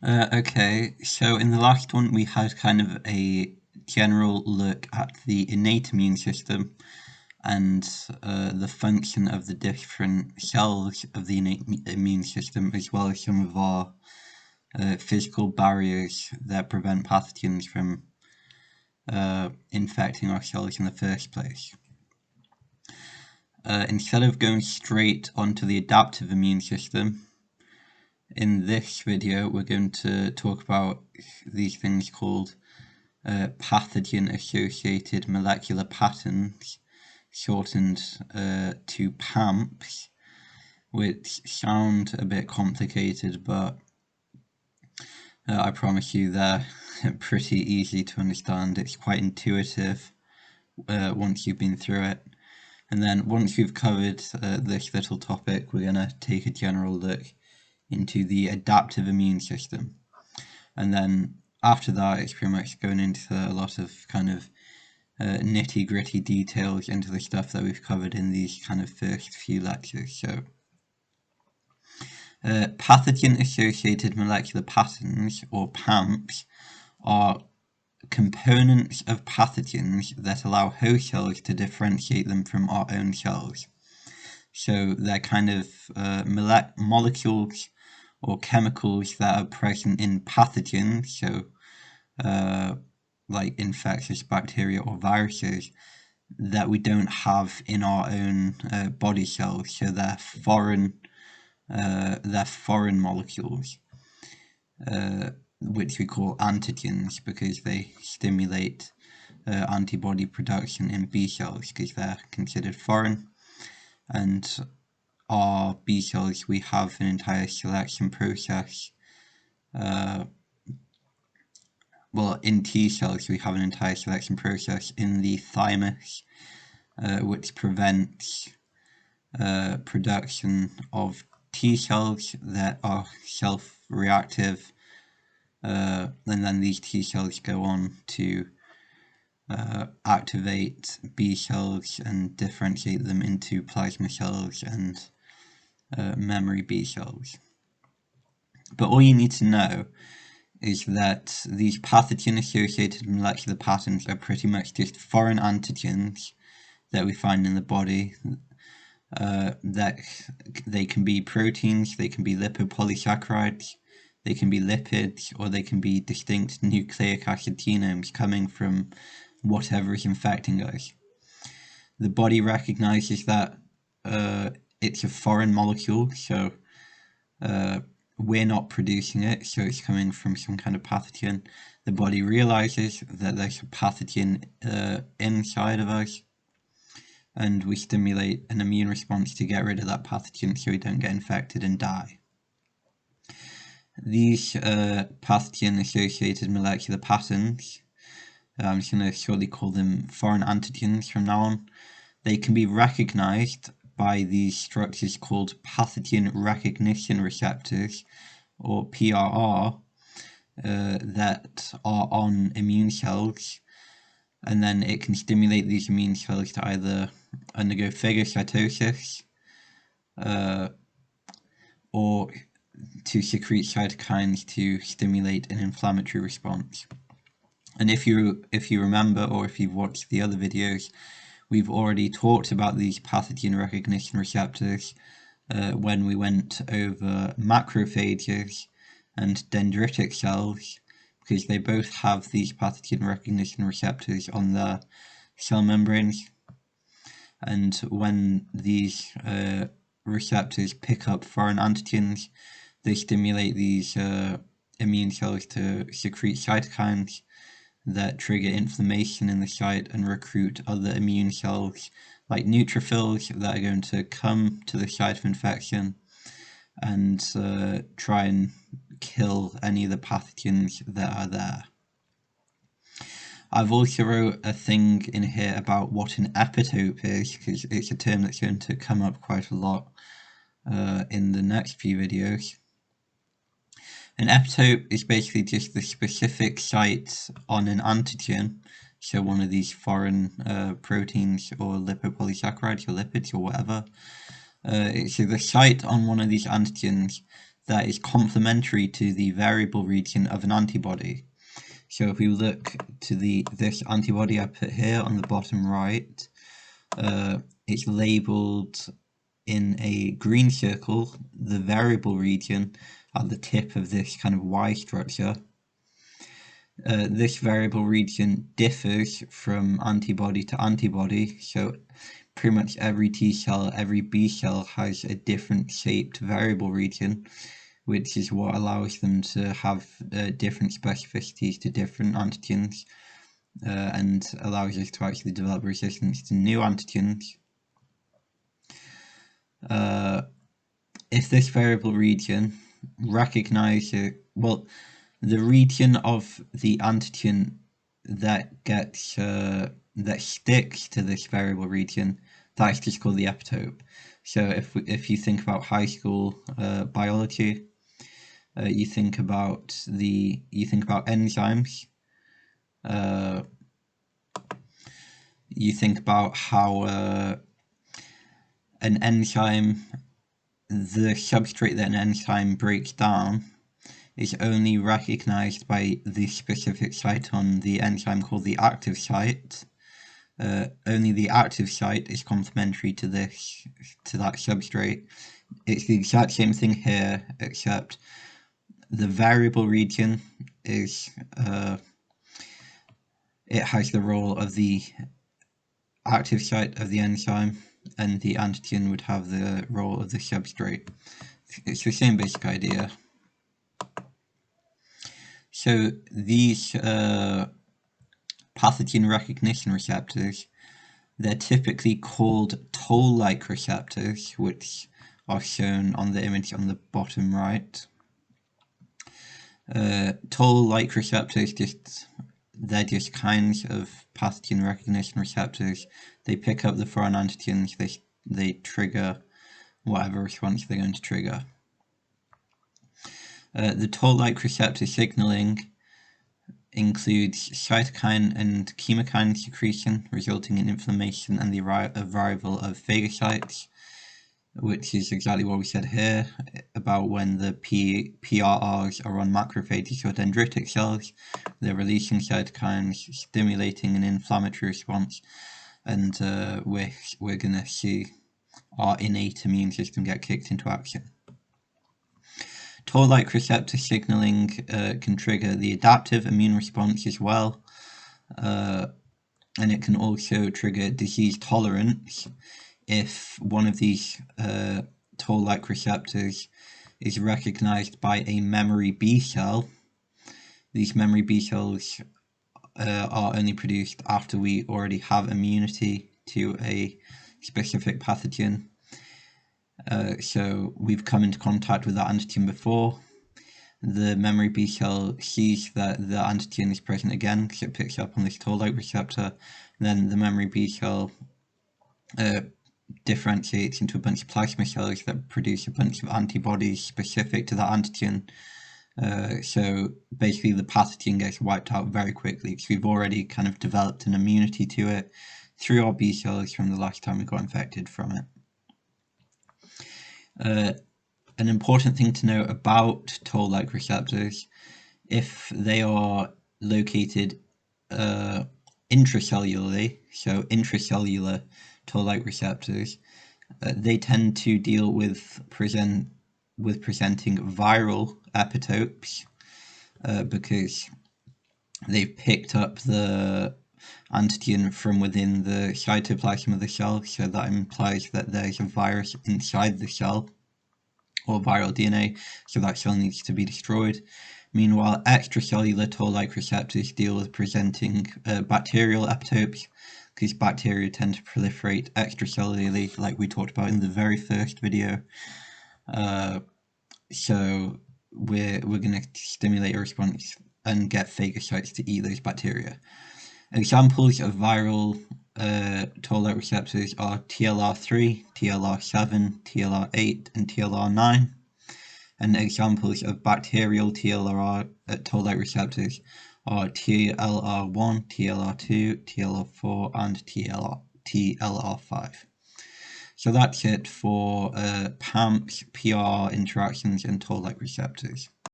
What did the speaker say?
Okay, so in the last one we had kind of a general look at the innate immune system and the function of the different cells of the innate immune system, as well as some of our physical barriers that prevent pathogens from infecting our cells in the first place. Instead of going straight onto the adaptive immune system, in this video we're going to talk about these things called pathogen-associated molecular patterns, shortened to PAMPs, which sound a bit complicated, but I promise you they're pretty easy to understand. It's quite intuitive once you've been through it. And then once we've covered this little topic, we're going to take a general look into the adaptive immune system. And then after that, it's pretty much going into a lot of kind of nitty-gritty details into the stuff that we've covered in these kind of first few lectures. So pathogen-associated molecular patterns, or PAMPs, are components of pathogens that allow host cells to differentiate them from our own cells. So they're kind of molecules or chemicals that are present in pathogens, so like infectious bacteria or viruses, that we don't have in our own body cells. So they're foreign molecules, which we call antigens, because they stimulate antibody production in B cells because they're considered foreign. And our B cells, we have an entire selection process. Well, in T cells, we have an entire selection process in the thymus, which prevents production of T cells that are self-reactive, and then these T cells go on to activate B cells and differentiate them into plasma cells and memory B cells. But all you need to know is that these pathogen-associated molecular patterns are pretty much just foreign antigens that we find in the body. That they can be proteins, they can be lipopolysaccharides, they can be lipids, or they can be distinct nucleic acid genomes coming from whatever is infecting us. The body recognizes that it's a foreign molecule, so we're not producing it, so it's coming from some kind of pathogen. The body realizes that there's a pathogen inside of us, and we stimulate an immune response to get rid of that pathogen so we don't get infected and die. These pathogen-associated molecular patterns, I'm just going to shortly call them foreign antigens from now on, they can be recognized by these structures called pathogen recognition receptors, or PRR, that are on immune cells, and then it can stimulate these immune cells to either undergo phagocytosis or to secrete cytokines to stimulate an inflammatory response. And if you remember, or if you've watched the other videos, we've already talked about these pathogen recognition receptors when we went over macrophages and dendritic cells, because they both have these pathogen recognition receptors on their cell membranes. And when these receptors pick up foreign antigens, they stimulate these immune cells to secrete cytokines that trigger inflammation in the site and recruit other immune cells like neutrophils that are going to come to the site of infection and try and kill any of the pathogens that are there. I've also wrote a thing in here about what an epitope is, because it's a term that's going to come up quite a lot in the next few videos. An epitope is basically just the specific site on an antigen, so one of these foreign proteins or lipopolysaccharides or lipids or whatever. So the site on one of these antigens that is complementary to the variable region of an antibody. So if we look to this antibody I put here on the bottom right, it's labeled in a green circle, the variable region at the tip of this kind of Y structure. This variable region differs from antibody to antibody, so pretty much every T cell, every B cell has a different shaped variable region, which is what allows them to have different specificities to different antigens, and allows us to actually develop resistance to new antigens. If this variable region recognizes, well, the region of the antigen that gets that sticks to this variable region, that's just called the epitope. So if you think about high school biology, you think about enzymes. You think about how an enzyme, the substrate that an enzyme breaks down, is only recognized by the specific site on the enzyme called the active site. Only the active site is complementary to that substrate. It's the exact same thing here, except the variable region is it has the role of the active site of the enzyme, and the antigen would have the role of the substrate. It's the same basic idea. So these pathogen recognition receptors, they're typically called toll-like receptors, which are shown on the image on the bottom right. Toll-like receptors, they're just kinds of pathogen recognition receptors. They pick up the foreign antigens, they trigger whatever response they're going to trigger. The toll-like receptor signaling includes cytokine and chemokine secretion, resulting in inflammation and the arrival of phagocytes, which is exactly what we said here about when the PRRs are on macrophages or dendritic cells. They're releasing cytokines, stimulating an inflammatory response, and we're going to see our innate immune system get kicked into action. Toll-like receptor signaling can trigger the adaptive immune response as well, and it can also trigger disease tolerance if one of these toll-like receptors is recognized by a memory B cell. These memory B cells are only produced after we already have immunity to a specific pathogen. So we've come into contact with that antigen before. The memory B cell sees that the antigen is present again because it picks up on this toll-like receptor. Then the memory B cell differentiates into a bunch of plasma cells that produce a bunch of antibodies specific to that antigen. So basically the pathogen gets wiped out very quickly because we've already kind of developed an immunity to it through our B cells from the last time we got infected from it. An important thing to know about toll-like receptors, if they are located intracellularly, so intracellular toll-like receptors, they tend to deal with presenting viral epitopes because they've picked up the antigen from within the cytoplasm of the cell, so that implies that there's a virus inside the cell, or viral DNA, so that cell needs to be destroyed. Meanwhile, extracellular toll-like receptors deal with presenting bacterial epitopes, because bacteria tend to proliferate extracellularly, like we talked about in the very first video. So we're going to stimulate a response and get phagocytes to eat those bacteria. Examples of viral toll-like receptors are TLR3, TLR7, TLR8, and TLR9. And examples of bacterial toll-like receptors are TLR1, TLR2, TLR4, and TLR5. So that's it for PAMPs, PR interactions, and toll-like receptors.